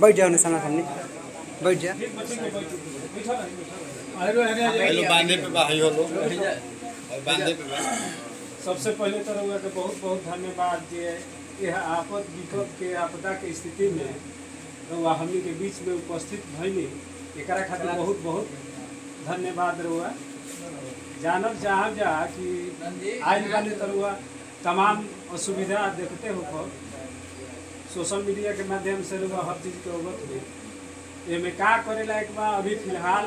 बैठ जाओ निशाना सामने बैठ जा। बांधे पे भाई हो लो बांधे पे। सबसे पहले तो रउआ के बहुत बहुत धन्यवाद जे यह आपद विपद के आपदा के स्थिति में रउआ हमनी के बीच में उपस्थित भइनी, एकरा खातिर बहुत बहुत धन्यवाद रउआ। जानब चाहब जा कि आइल वाले तरुआ तमाम असुविधा देखते हो सोशल मीडिया के माध्यम से रउआ हर चीज़ के अवगत हुई। एमे का करे लायक बा अभी फिलहाल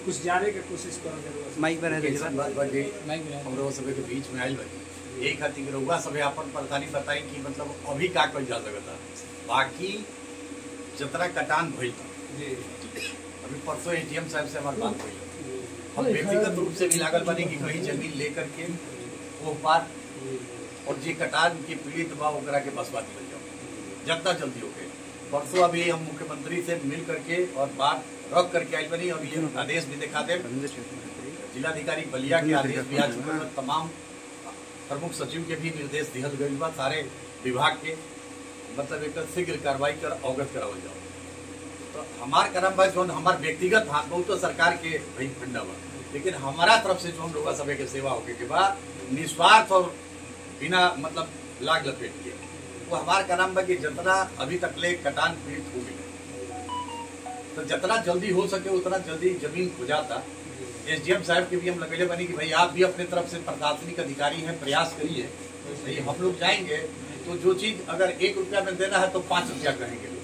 कुछ जाने के कोशिश करो जरूर। माइक पर हम लोग सब के बीच में आइल भाई यही खातिर रउआ सब अपन परेशानी बताई कि मतलब अभी का कइल जा सकता। बाकी जितना कटान भइल अभी परसों एटीएम साहब से हमारी बात हुई, हम व्यक्तिगत रूप से भी लागल बने कि कहीं जमीन लेकर के वो पार और जे कटान के पीड़ित बा ओकरा के बसवा दिया जाओ जितना जल्दी हो गए। परसों अभी हम मुख्यमंत्री से मिल करके और बात रख करके आई बनी। अब ये आदेश भी दिखा दे, जिलाधिकारी बलिया के आदेश भी आ चुके हैं, तमाम प्रमुख सचिव के भी निर्देश दिहल गई बा, सारे विभाग के मतलब एक शीघ्र कार्रवाई कर अवगत करावल जाओ। तो हमार करम बा जो हमार व्यक्तिगत हाथ बहुत तो सरकार के भाई फंडा बा, लेकिन हमारा तरफ से जो लोग सब के सेवा होके के बाद निस्वार्थ और बिना मतलब लाग लपेट के वो हमार करम बा कि जितना अभी तक ले कटान पीड़ित हो गई तो जितना जल्दी हो सके उतना जल्दी जमीन हो जाता। एसडीएम साहब के भी हम लगेले बनी कि भाई आप भी अपने तरफ से प्रशासनिक अधिकारी हैं, प्रयास करिए। तो हम लोग जाएंगे तो जो चीज अगर 1 रुपया में देना है तो 5 रुपया कहेंगे लोग।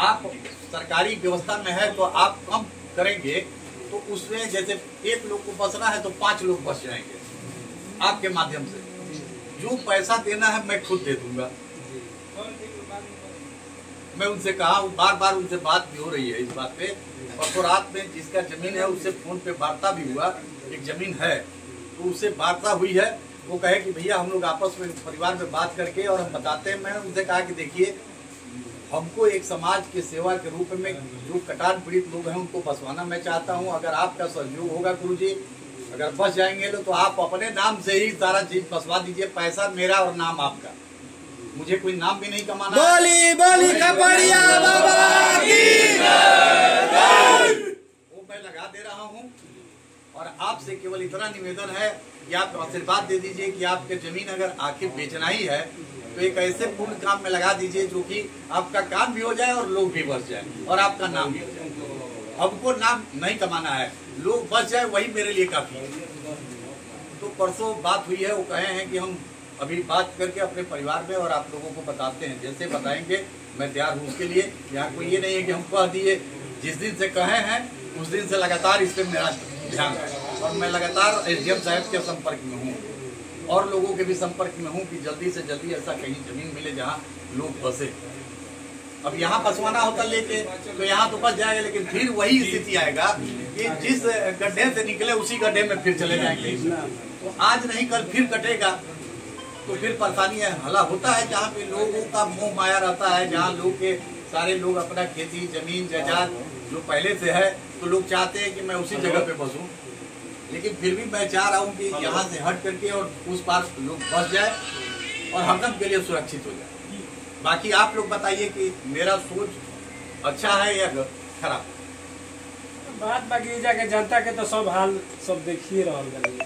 आप सरकारी व्यवस्था में है तो आप कम करेंगे तो उसमें जैसे 1 लोग को बचना है तो 5 लोग बच जाएंगे आपके माध्यम से। जो पैसा देना है मैं खुद दे दूंगा। मैं उनसे कहा, बार बार उनसे बात भी हो रही है इस बात पे। और तो रात में जिसका जमीन है उससे फोन पे वार्ता भी हुआ, एक जमीन है तो उससे वार्ता हुई है। वो कहे कि भैया हम लोग आपस में परिवार में बात करके और हम बताते हैं। मैंने उनसे कहा कि देखिए हमको एक समाज के सेवा के रूप में जो कटान पीड़ित लोग हैं उनको बसवाना मैं चाहता हूँ। अगर आपका सहयोग होगा गुरु जी, अगर बस जाएंगे तो आप अपने नाम से ही सारा चीज बसवा दीजिए। पैसा मेरा और नाम आपका, मुझे कोई नाम भी नहीं कमाना। बोली बोली कपड़िया बाबा की वो मैं लगा दे रहा हूँ। और आपसे केवल इतना निवेदन है कि आप आशीर्वाद दे दीजिए कि आपके जमीन अगर आखिर बेचना ही है तो एक ऐसे पूर्ण काम में लगा दीजिए जो कि आपका काम भी हो जाए और लोग भी बच जाए और आपका नाम भी हो जाए। हमको नाम नहीं कमाना है, लोग बच जाए वही मेरे लिए काफी है। तो परसों बात हुई है, वो कहे हैं कि हम अभी बात करके अपने परिवार में और आप लोगों को बताते हैं, जैसे बताएंगे मैं तैयार हूँ उसके लिए। यहाँ कोई ये नहीं है कि हम कह दिए, जिस दिन से कहे हैं उस दिन से लगातार इस पर मेरा ध्यान है और मैं लगातार एसडीएम साहब के संपर्क में हूँ और लोगों के भी संपर्क में हूँ कि जल्दी से जल्दी ऐसा कहीं जमीन मिले जहाँ लोग बसे। अब यहाँ बसवाना होता लेके तो यहाँ तो बच जाएगा, लेकिन फिर वही स्थिति आएगा कि जिस गड्ढे से निकले उसी गड्ढे में फिर चले जाएंगे। तो आज नहीं कल फिर कटेगा तो फिर परेशानी हला होता है। जहाँ पे लोगों का मोह माया रहता है, जहाँ लोग के सारे लोग अपना खेती जमीन जायदाद जो पहले से है तो लोग चाहते हैं कि मैं उसी जगह पे बसूं। लेकिन फिर भी मैं चाह रहा हूँ कि यहाँ से हट करके और उस पार लोग बस जाए और हरदम के लिए सुरक्षित हो जाए। बाकी आप लोग बताइए कि मेरा सोच अच्छा है या खराब। बात बाकी जाके जनता के तो सब हाल सब देखिए रहल गनी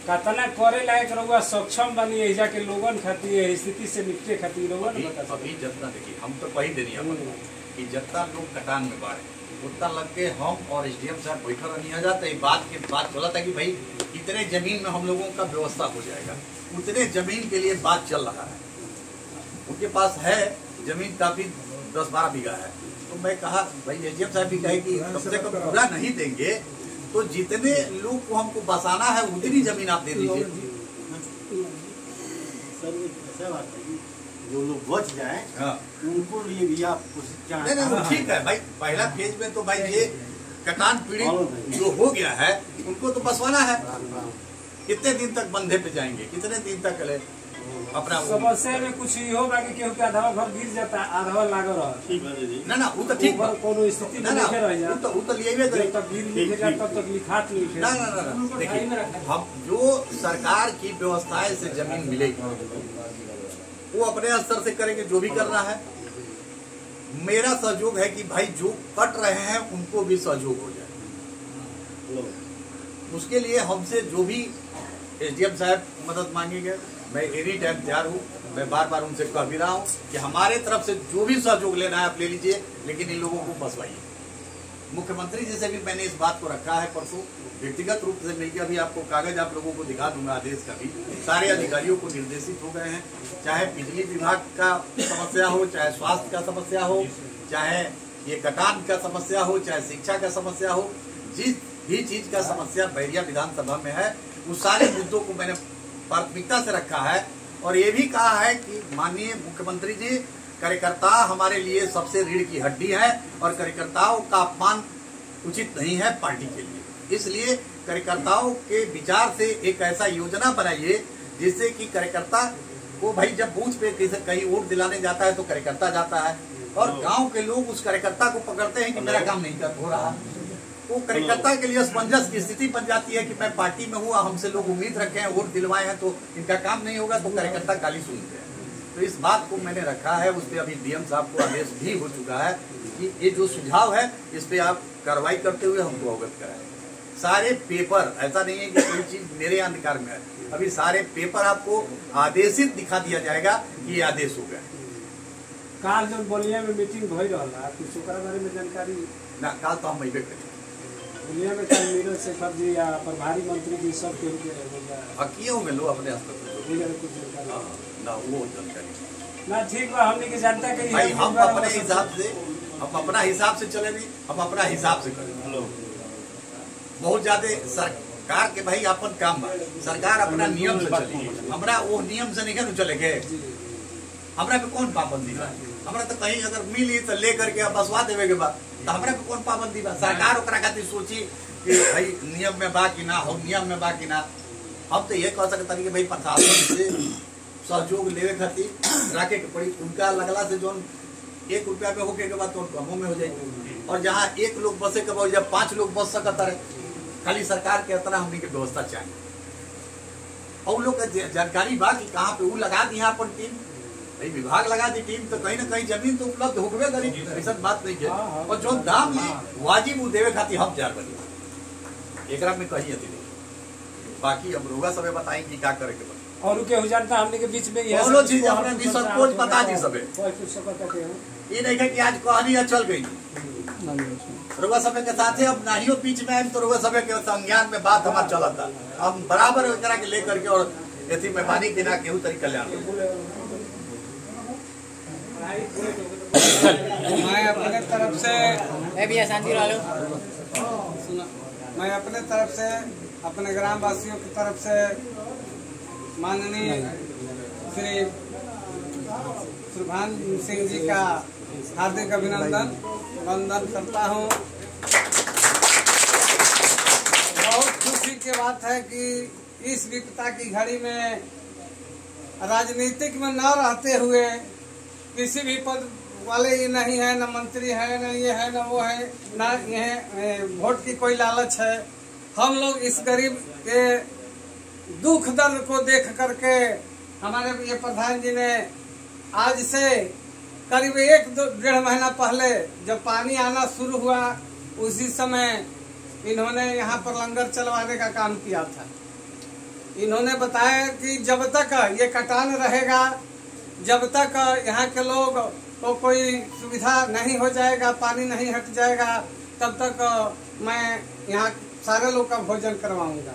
कतना करे लायक रहुआ सक्षम बनी एजा के लोगन खातिर स्थिति से निपटे खातिर लोगन बता। अभी जितना देखिए हम तो कही देनी है कि जितना लोग कटान में बाढ़ उतना लग के हम और एसडीएम साहब बैठा नहीं आ जाता। ये बात के बात चला था कि भाई इतने जमीन में हम लोगों का व्यवस्था हो जाएगा, उतने जमीन के लिए बात चल रहा है। उनके पास है जमीन काफी 10-12 बीघा है। तो मैं कहा भाई एसडीएम साहब भी कहे कि कम से कम पूरा नहीं देंगे तो जितने लोग को हमको बसाना है उतनी जमीन आप दे दीजिए। जो लोग बच जाए उनको लिए भी आप नहीं ठीक है भाई। पहला फेज में तो भाई ये कटान पीड़ित जो हो गया है उनको तो बसवाना है। कितने दिन तक बंधे पे जाएंगे, कितने दिन तक अपना समस्या में कुछ ही होगा कि केहू के आधा घर गिर जाता, आधा लागल रह। ना वो तो ठीक बा। कोनो स्थिति में नहीं रह जा, वो तो लिए करी। जब तक गिर नहीं जाए तब तक लिखात नहीं है। ना देखिए, हम जो सरकार की व्यवस्थाएं से जमीन मिलेगी वो अपने स्तर से करेंगे, जो भी करना है। मेरा सहयोग है कि भाई जो कट रहे हैं उनको भी सहयोग हो जाए। उसके लिए हमसे जो भी एसडीएम साहब मदद मांगेंगे, मैं एनी टाइम तैयार हूँ। मैं बार बार उनसे कह भी रहा हूँ कि हमारे तरफ से जो भी सहयोग लेना है आप ले लीजिए, लेकिन इन लोगों को फंसवाइए। मुख्यमंत्री जी से भी मैंने इस बात को रखा है, परसों व्यक्तिगत रूप से मिलकर भी आपको कागज आप लोगों को दिखा दूंगा, आदेश का भी। सारे अधिकारियों को निर्देशित हो गए हैं, चाहे बिजली विभाग का समस्या हो, चाहे स्वास्थ्य का समस्या हो, चाहे ये कटान का समस्या हो, चाहे शिक्षा का समस्या हो, जिस भी चीज का समस्या बैरिया विधानसभा में है, उस सारे मुद्दों को मैंने प्राथमिकता से रखा है। और ये भी कहा है कि माननीय मुख्यमंत्री जी, कार्यकर्ता हमारे लिए सबसे रीढ़ की हड्डी है और कार्यकर्ताओं का अपमान उचित नहीं है पार्टी के लिए। इसलिए कार्यकर्ताओं के विचार से एक ऐसा योजना बनाइए जिससे कि कार्यकर्ता को, भाई जब बूथ पे कहीं वोट दिलाने जाता है तो कार्यकर्ता जाता है और गांव के लोग उस कार्यकर्ता को पकड़ते हैं कि मेरा काम नहीं हो रहा। वो कार्यकर्ता के लिए असमंजस की स्थिति बन जाती है कि मैं पार्टी में हूँ, हमसे लोग उम्मीद रखे हैं, वोट दिलवाए हैं, तो इनका काम नहीं होगा, तो कार्यकर्ता गाली सुनते हैं। तो इस बात को मैंने रखा है, उस पर अभी डीएम साहब को आदेश भी हो चुका है कि ये जो सुझाव है इस पे आप कार्रवाई करते हुए हमको अवगत कराएं। सारे पेपर, ऐसा नहीं है कि कोई चीज मेरे अधिकार में है, अभी सारे पेपर आपको आदेशित दिखा दिया जाएगा कि ये आदेश हो गया। काल जब बलिया में मीटिंग भई रहा, कुछ ओकरा बारे में जानकारी ना? काल तो हम वही करें बलिया में काल नीरज शेखर जी या प्रभारी मंत्री जी सब के किए होंगे लोग अपने स्तर ना वो जानकारी ना। ठीक बा, हमने के जानता कि भाई हम अपने हिसाब से, हम अपना हिसाब से चलेंगे, हम अपना हिसाब से करेंगे। बहुत ज्यादा सरकार के भाई अपन काम बा, सरकार अपना नियम से चलेगी, हमरा वो नियम से नहीं चलेंगे। हमरा पे कौन पाबंदी बा? हमरा तो कहीं अगर मिली तो ले करके बसवा देवे के बाद, तो हमरा पे कौन पाबंदी बा? सरकार ओकरा खातिर सोची कि भाई नियम में बा कि ना हो, नियम में बा कि ना। हम तो ये कह सकते कि भाई प्रशासन से सहयोग लेवे खातिर रखे के पड़ी, उनका लगला से जो 1 रुपया में होके के बाद तो कमों में हो जाएगी। और जहाँ 1 लोग बसे के बाद जब 5 लोग बस सकता है, खाली सरकार के तरह हमने की व्यवस्था चाहिए। और लोग का जानकारी बा कि कहाँ पे वो लगा दी अपन टीम, भाई विभाग लगा दी टीम, तो कहीं ना कहीं जमीन तो उपलब्ध होबे करी, ऐसा बात नहीं है। और जो दाम वाजिब वो देवे खातिर हम तैयार बनी, एक में कही थी। बाकी हम रोगा सबे बताएं कि क्या करे के बाद और के हो जानता हमने के बीच में ये सब चीज अपने भी सब कुछ बता दी सबे। ये नहीं है कि आज कहानी चल गई रोगा सबे के साथ अब नाहियो बीच में आए तो रोगा सबे के संज्ञान में बात हमारा चला था, हम बराबर एकरा के लेकर के और एथी में पानी बिना केहू तरी कल्याण। मैं अपने तरफ से मैं अपने तरफ से अपने ग्राम वासियों की तरफ से माननीय श्री सुभान सिंह जी का हार्दिक अभिनंदन वंदन करता हूँ। बहुत खुशी की बात है कि इस विपदा की घड़ी में राजनीतिक में न रहते हुए किसी भी पद वाले ये नहीं है, न मंत्री है, न ये है, न वो है, न ये वोट की कोई लालच है। हम लोग इस गरीब के दुख दर्द को देख करके हमारे ये प्रधान जी ने आज से करीब 1-1.5 महीना पहले जब पानी आना शुरू हुआ उसी समय इन्होंने यहाँ पर लंगर चलवाने का काम किया था। इन्होंने बताया कि जब तक ये कटान रहेगा, जब तक यहाँ के लोग को कोई सुविधा नहीं हो जाएगा, पानी नहीं हट जाएगा, तब तक मैं यहाँ सारे लोग का भोजन करवाऊंगा।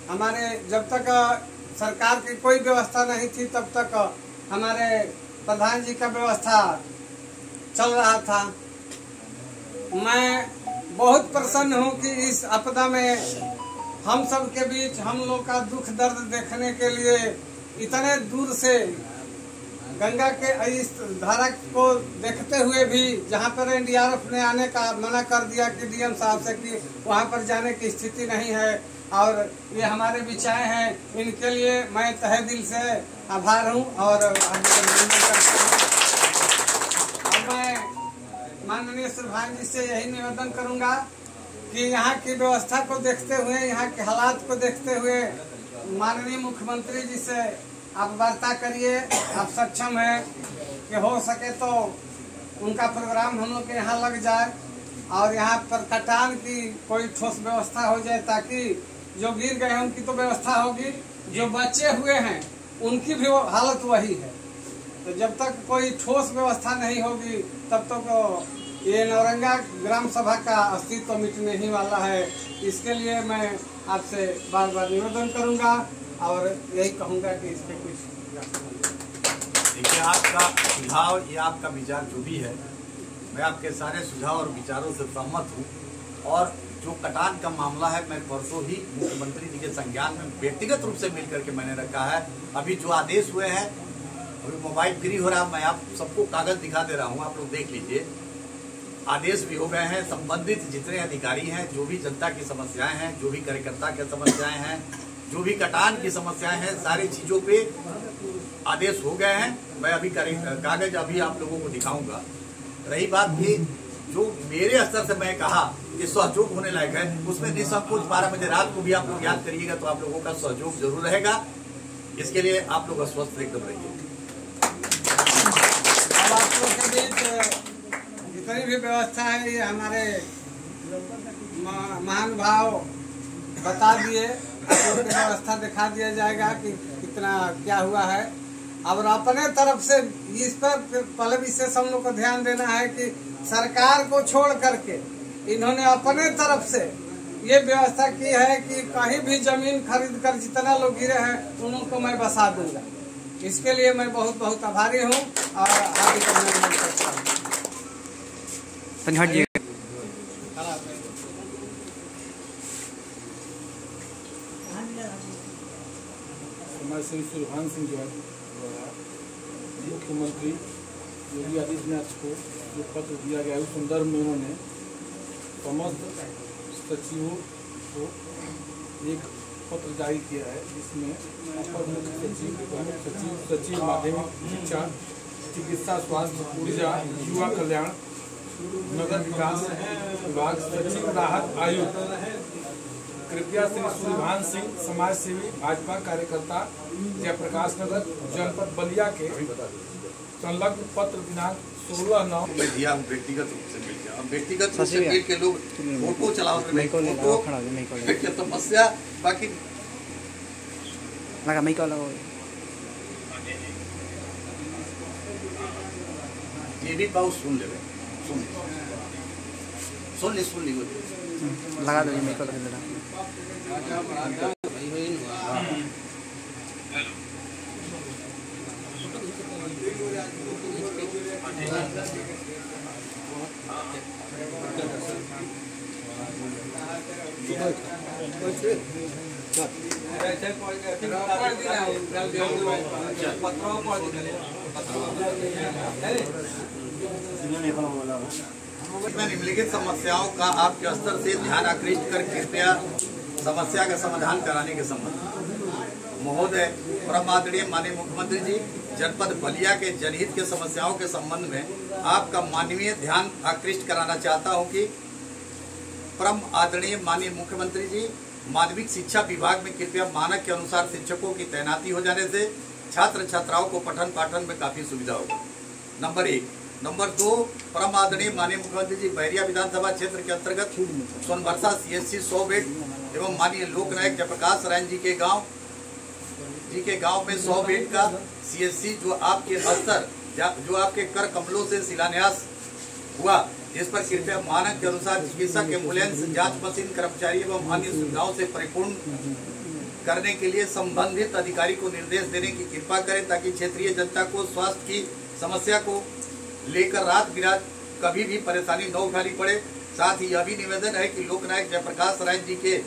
हमारे जब तक सरकार की कोई व्यवस्था नहीं थी तब तक हमारे प्रधान जी का व्यवस्था चल रहा था। मैं बहुत प्रसन्न हूँ कि इस आपदा में हम सब के बीच हम लोग का दुख दर्द देखने के लिए इतने दूर से गंगा के इस धारा को देखते हुए भी जहाँ पर एनडीआरएफ ने आने का मना कर दिया कि डीएम साहब से कि वहाँ पर जाने की स्थिति नहीं है और ये हमारे बिछाए हैं, इनके लिए मैं तहे दिल से आभार हूँ और अभिनंदन करता हूँ। और मैं माननीय सुरभान जी से यही निवेदन करूँगा कि यहाँ की व्यवस्था को देखते हुए, यहाँ के हालात को देखते हुए माननीय मुख्यमंत्री जी से आप वार्ता करिए। आप सक्षम हैं कि हो सके तो उनका प्रोग्राम हम लोग के यहाँ लग जाए और यहाँ पर कटान की कोई ठोस व्यवस्था हो जाए ताकि जो गिर गए हैं उनकी तो व्यवस्था होगी, जो बचे हुए हैं उनकी भी हालत वही है। तो जब तक कोई ठोस व्यवस्था नहीं होगी तब तक तो ये नौरंगा ग्राम सभा का अस्तित्व मिटने ही वाला है। इसके लिए मैं आपसे बार बार निवेदन करूंगा और यही कहूंगा कि इस पे कुछ देखिए, आपका सुझाव या आपका विचार जो भी है, मैं आपके सारे सुझाव और विचारों से सहमत हूँ। और जो कटान का मामला है, मैं परसों ही मुख्यमंत्री जी के संज्ञान में व्यक्तिगत रूप से मिल करके मैंने रखा है। अभी जो आदेश हुए हैं, अभी मोबाइल फ्री हो रहा, मैं आप सबको कागज दिखा दे रहा हूँ, आप लोग देख लीजिए। आदेश भी हो गए हैं, संबंधित जितने अधिकारी हैं, जो भी जनता की समस्याएं हैं, जो भी कार्यकर्ता की समस्याएं हैं, जो भी कटान की समस्याएं हैं, सारी चीजों पे आदेश हो गए हैं। मैं अभी कागज अभी आप लोगों को दिखाऊंगा। रही बात की जो मेरे स्तर से मैं कहा कि सहयोग होने लायक है, उसमें निसंकोच 12 बजे रात को भी आप लोग याद करिएगा तो आप लोगों का सहयोग जरूर रहेगा। इसके लिए आप लोग अस्वस्थ एकदम रहिए। अब आप लोग के बीच जितनी भी व्यवस्था है ये हमारे महानुभाव बता दिए, व्यवस्था दिखा दिया जाएगा कि कितना क्या हुआ है। और अपने तरफ से इस पर पहले विशेष हम लोग को ध्यान देना है कि सरकार को छोड़ करके इन्होंने अपने तरफ से ये व्यवस्था की है कि कहीं भी जमीन खरीद कर जितना लोग गिरे हैं उनको मैं बसा दूंगा। इसके लिए मैं बहुत बहुत आभारी हूँ और हार्दिक अभिनंदन करता हूँ। हमारे श्री सुरभान सिंह जो है मुख्यमंत्री योगी आदित्यनाथ को जो पत्र दिया गया उस संदर्भ में उन्होंने समस्त सचिवों को एक पत्र जारी किया है, जिसमें अपर मुख्य सचिव, प्रमुख सचिव, सचिव माध्यमिक शिक्षा, चिकित्सा, स्वास्थ्य, ऊर्जा, युवा कल्याण, नगर विकास विभाग, सचिव राहत आयुक्त, कृपया श्री सुरभान सिंह समाज सेवी भाजपा कार्यकर्ता जयप्रकाश नगर जनपद बलिया के संलग्न पत्र दिनांक 16/9 मैं दिया हूँ व्यक्तिगत रूप से मिल गया। अब व्यक्तिगत रूप से मिल के लोग फोटो चलाओ, फोटो समस्या बाकी लगा मैं लगा ये भी बहुत सुन ले लगा दो मैं लगा देना। निम्नलिखित समस्याओं का आपके स्तर से ध्यान आकृष्ट कर कृपया समस्या का समाधान कराने के संबंध महोदय परम आदरणीय माननीय मुख्यमंत्री जी, जनपद बलिया के जनहित के समस्याओं के संबंध में आपका माननीय ध्यान आकृष्ट कराना चाहता हूं कि परम आदरणीय माननीय मुख्यमंत्री जी, माध्यमिक शिक्षा विभाग में कृपया मानक के अनुसार शिक्षकों की तैनाती हो जाने से छात्र छात्राओं को पठन पाठन में काफी सुविधा होगी। नंबर 1। नंबर 2, परम आदरणीय माननीय मुख्यमंत्री जी, बैरिया विधानसभा क्षेत्र के अंतर्गत सोनबरसा CSC 100 बेड एवं माननीय लोकनायक जयप्रकाश नारायण जी के गांव में 100 बेड का CSC जो आपके स्तर जो आपके कर कमलों से शिलान्यास हुआ, इस पर कृपया मानक के अनुसार चिकित्सक, एम्बुलेंस, जांच मशीन, कर्मचारी एवं अन्य सुविधाओं से परिपूर्ण करने के लिए संबंधित अधिकारी को निर्देश देने की कृपा करें ताकि क्षेत्रीय जनता को स्वास्थ्य की समस्या को लेकर रात बिरात कभी भी परेशानी न उठानी पड़े। साथ ही यह भी निवेदन है कि लोकनायक जयप्रकाश नारायण जी के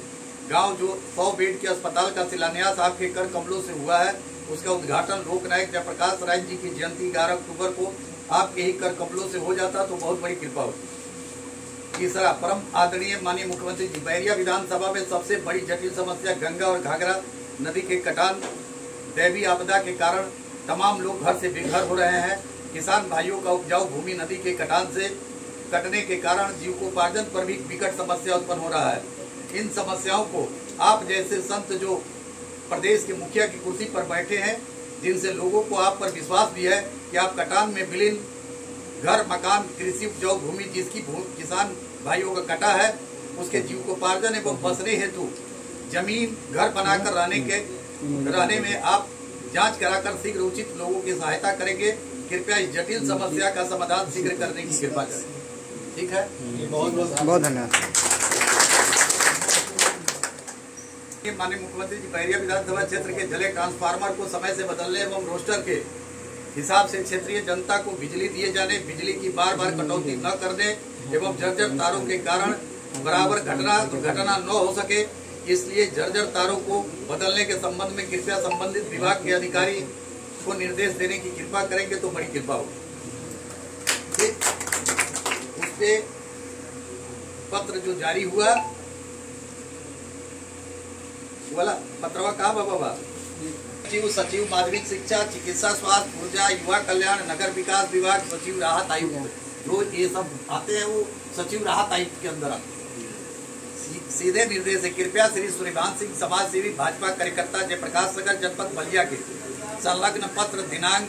गांव जो 100 बेड के अस्पताल का शिलान्यास आपके कर कमलों से हुआ है, उसका उद्घाटन लोकनायक जयप्रकाश नारायण जी की जयंती 11 अक्टूबर को आपके ही कर कमलों से हो जाता तो बहुत बड़ी कृपा होती। तीसरा, परम आदरणीय माननीय मुख्यमंत्री जी, बैरिया विधानसभा में सबसे बड़ी जटिल समस्या गंगा और घाघरा नदी के कटान, दैवीय आपदा के कारण तमाम लोग घर से बेघर हो रहे हैं। किसान भाइयों का उपजाऊ भूमि नदी के कटान से कटने के कारण जीविकोपार्जन पर भी विकट समस्या उत्पन्न हो रहा है। इन समस्याओं को आप जैसे संत जो प्रदेश के मुखिया की कुर्सी पर बैठे हैं, जिनसे लोगों को आप पर विश्वास भी है कि आप कटान में विलीन घर, मकान, कृषि उपजाऊ भूमि जिसकी किसान भाइयों का कटा है, उसके जीविकोपार्जन एवं बसने हेतु जमीन, घर बनाकर रहने में आप जांच कराकर शीघ्र उचित लोगों की सहायता करेंगे। कृपया इस जटिल समस्या का समाधान शीघ्र करने की कृपा करें। ठीक है, बहुत धन्यवाद। माननीय मुख्यमंत्री जी, बैरिया विधानसभा क्षेत्र के जले ट्रांसफार्मर को समय से बदलने एवं रोस्टर के हिसाब से क्षेत्रीय जनता को बिजली दिए जाने, बिजली की बार बार कटौती न करने एवं जर्जर तारों के कारण बराबर घटना न हो सके, इसलिए जर्जर तारों को बदलने के संबंध में कृपया संबंधित विभाग के अधिकारी को निर्देश देने की कृपा करेंगे तो बड़ी कृपा होगी। उसपे पत्र जो जारी हुआ वाला पत्रवा कहा बाबा, सचिव माध्यमिक शिक्षा, चिकित्सा, स्वास्थ्य, ऊर्जा, युवा कल्याण, नगर विकास विभाग, सचिव राहत आयुक्त, जो ये सब आते हैं वो सचिव राहत आयुक्त के अंदर आते हैं। सीधे निर्देश है, कृपया श्री सूर्यभान सिंह समाज सेवी भाजपा कार्यकर्ता जयप्रकाश नगर जनपद बलिया के संलग्न पत्र दिनांक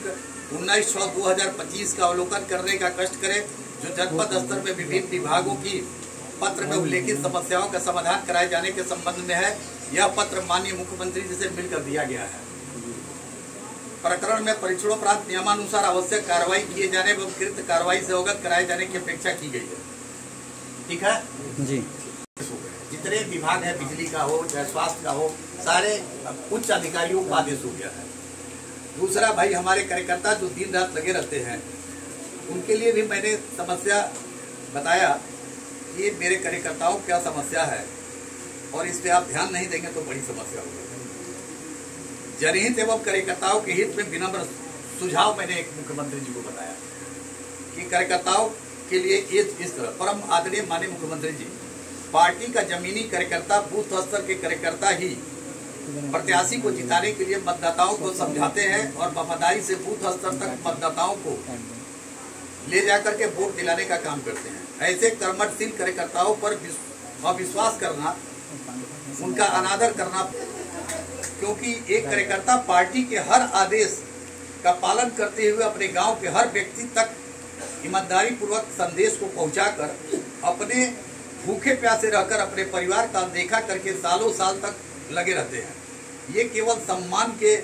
19/6/2025 का अवलोकन करने का कष्ट करें, जो जनपद स्तर में विभिन्न विभागों की पत्र में उल्लेखित समस्याओं का समाधान कराए जाने के संबंध में है। यह पत्र माननीय मुख्यमंत्री जी से मिलकर दिया गया है। प्रकरण में परीक्षणोपरांत नियमानुसार आवश्यक कार्रवाई किए जाने एवं कृत कार्रवाई से अवगत कराए जाने की अपेक्षा की गई है। ठीक है जी। जितने विभाग है, बिजली का हो चाहे स्वास्थ्य का हो, सारे उच्च अधिकारियों को आदेश हो गया है। दूसरा, भाई हमारे कार्यकर्ता जो दिन रात लगे रहते हैं, उनके लिए भी मैंने समस्या बताया कि मेरे कार्यकर्ताओं को क्या समस्या है और इस पे आप ध्यान नहीं देंगे तो बड़ी समस्या होगी। जनहित एवं कार्यकर्ताओं के हित में विनम्र सुझाव मैंने एक मुख्यमंत्री जी को बताया कि कार्यकर्ताओं के लिए इस तरह, परम आदरणीय माननीय मुख्यमंत्री जी, पार्टी का जमीनी कार्यकर्ता, बूथ स्तर के कार्यकर्ता ही प्रत्याशी को जिताने के लिए मतदाताओं को समझाते हैं और वफादारी से बूथ स्तर तक मतदाताओं को ले जाकर के वोट दिलाने का काम करते हैं। ऐसे कर्मठशील कार्यकर्ताओं पर अविश्वास करना, उनका अनादर करना, क्योंकि एक कार्यकर्ता पार्टी के हर आदेश का पालन करते हुए अपने गांव के हर व्यक्ति तक ईमानदारी पूर्वक संदेश को पहुंचाकर अपने भूखे प्यासे रहकर अपने परिवार का अनदेखा करके सालों साल तक लगे रहते हैं। ये केवल सम्मान के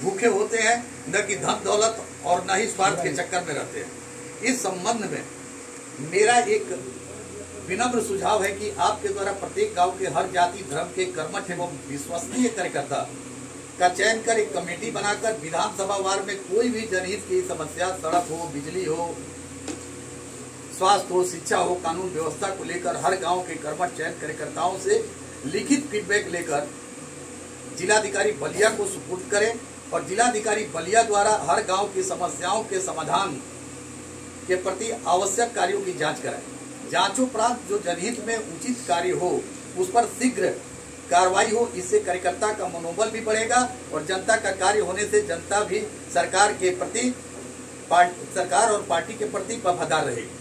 भूखे होते हैं, न कि धन दौलत और न ही स्वार्थ के चक्कर में रहते हैं। इस संबंध में मेरा एक विनम्र सुझाव है कि आपके द्वारा प्रत्येक गांव के हर जाति धर्म के कर्मठ एवं विश्वसनीय कार्यकर्ता का चयन कर एक कमेटी बनाकर विधानसभा वार में कोई भी जनहित की समस्या, सड़क हो, बिजली हो, स्वास्थ्य हो, शिक्षा हो, कानून व्यवस्था को लेकर हर गांव के कर्मठ चयन कार्यकर्ताओं से लिखित फीडबैक लेकर जिलाधिकारी बलिया को सुपुर्द करें और जिलाधिकारी बलिया द्वारा हर गांव की समस्याओं के समाधान के प्रति आवश्यक कार्यों की जांच कराएं। जांचोपरांत जो जनहित में उचित कार्य हो उस पर शीघ्र कार्रवाई हो। इससे कार्यकर्ता का मनोबल भी बढ़ेगा और जनता का कार्य होने से जनता भी सरकार के प्रति, सरकार और पार्टी के प्रति वफादार रहेगी।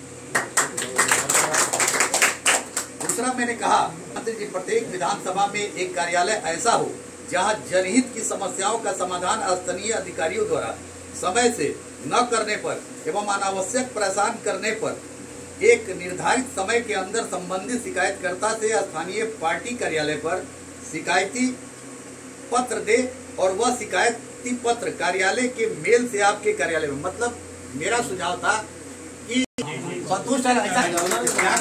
दूसरा, मैंने कहा मंत्री जी, प्रत्येक विधानसभा में एक कार्यालय ऐसा हो जहां जनहित की समस्याओं का समाधान स्थानीय अधिकारियों द्वारा समय से न करने पर एवं अनावश्यक परेशान करने पर एक निर्धारित समय के अंदर संबंधित शिकायतकर्ता से स्थानीय पार्टी कार्यालय पर शिकायती पत्र दे और वह शिकायती पत्र कार्यालय के मेल से आपके कार्यालय में, मतलब मेरा सुझाव था कि संतुष्ट है ऐसा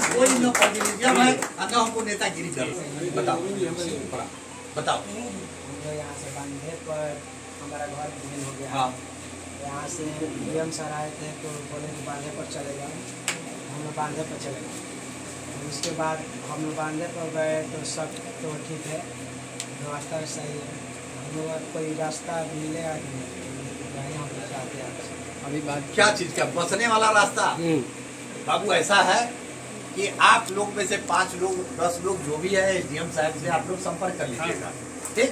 कोई न प्रतिनिधित्व है न हमको नेतागिरी कर। बताओ यहाँ से बांधे पर हमारा घर विलीन हो गया। हाँ, यहाँ से डीएम सर आए थे तो बोले कि बांधे पर चलेगा, हम लोग बांधे पर चले गए। उसके बाद हम लोग बांधे पर गए तो सब तो ठीक है, व्यवस्था सही है, हम लोग कोई रास्ता मिले आगे हम लोग चाहते हैं अभी बात क्या चीज का बसने वाला रास्ता? बाबू ऐसा है कि आप लोग में से 5 लोग 10 लोग जो भी है एसडीएम साहब से आप लोग संपर्क कर लीजिएगा। ठीक,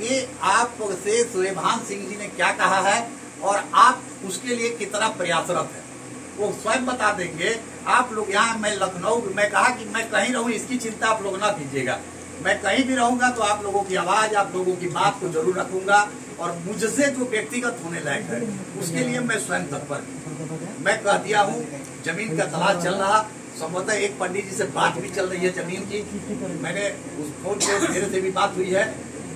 ये आपसे सूर्यभान सिंह जी ने क्या कहा है और आप उसके लिए कितना प्रयासरत है वो स्वयं बता देंगे। आप लोग यहाँ, मैं लखनऊ, मैं कहा कि मैं कहीं रहूं इसकी चिंता आप लोग ना कीजिएगा। मैं कहीं भी रहूंगा तो आप लोगों की आवाज, आप लोगों की बात को जरूर रखूंगा और मुझसे जो व्यक्तिगत होने लायक है उसके लिए मैं स्वयं तत्पर हूँ। मैं कह दिया हूँ, जमीन का तलाश चल रहा, संभवतः एक पंडित जी से बात भी चल रही है जमीन की। मैंने उस फोन पे मेरे से भी बात हुई है,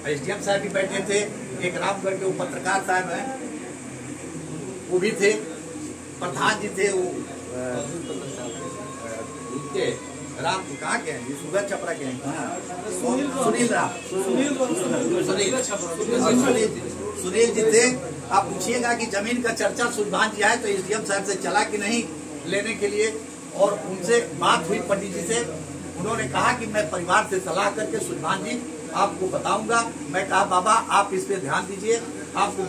एसडीएम साहब भी बैठे थे, एक रामगढ़ के वो पत्रकार साहब हैं वो भी थे, प्रधान जी थे वो उनके राम कहाँ के हैं, सुगर छपरा के हैं, सुनील जी थे। आप पूछिएगा कि जमीन का चर्चा सूर्यभान जी आए तो एसडीएम साहब से चला कि नहीं लेने के लिए, और उनसे बात हुई पंडित जी से, उन्होंने कहा कि मैं परिवार से सलाह करके सूर्यभान जी आपको बताऊंगा। मैं कहा बाबा आप इस पे ध्यान दीजिए, आपको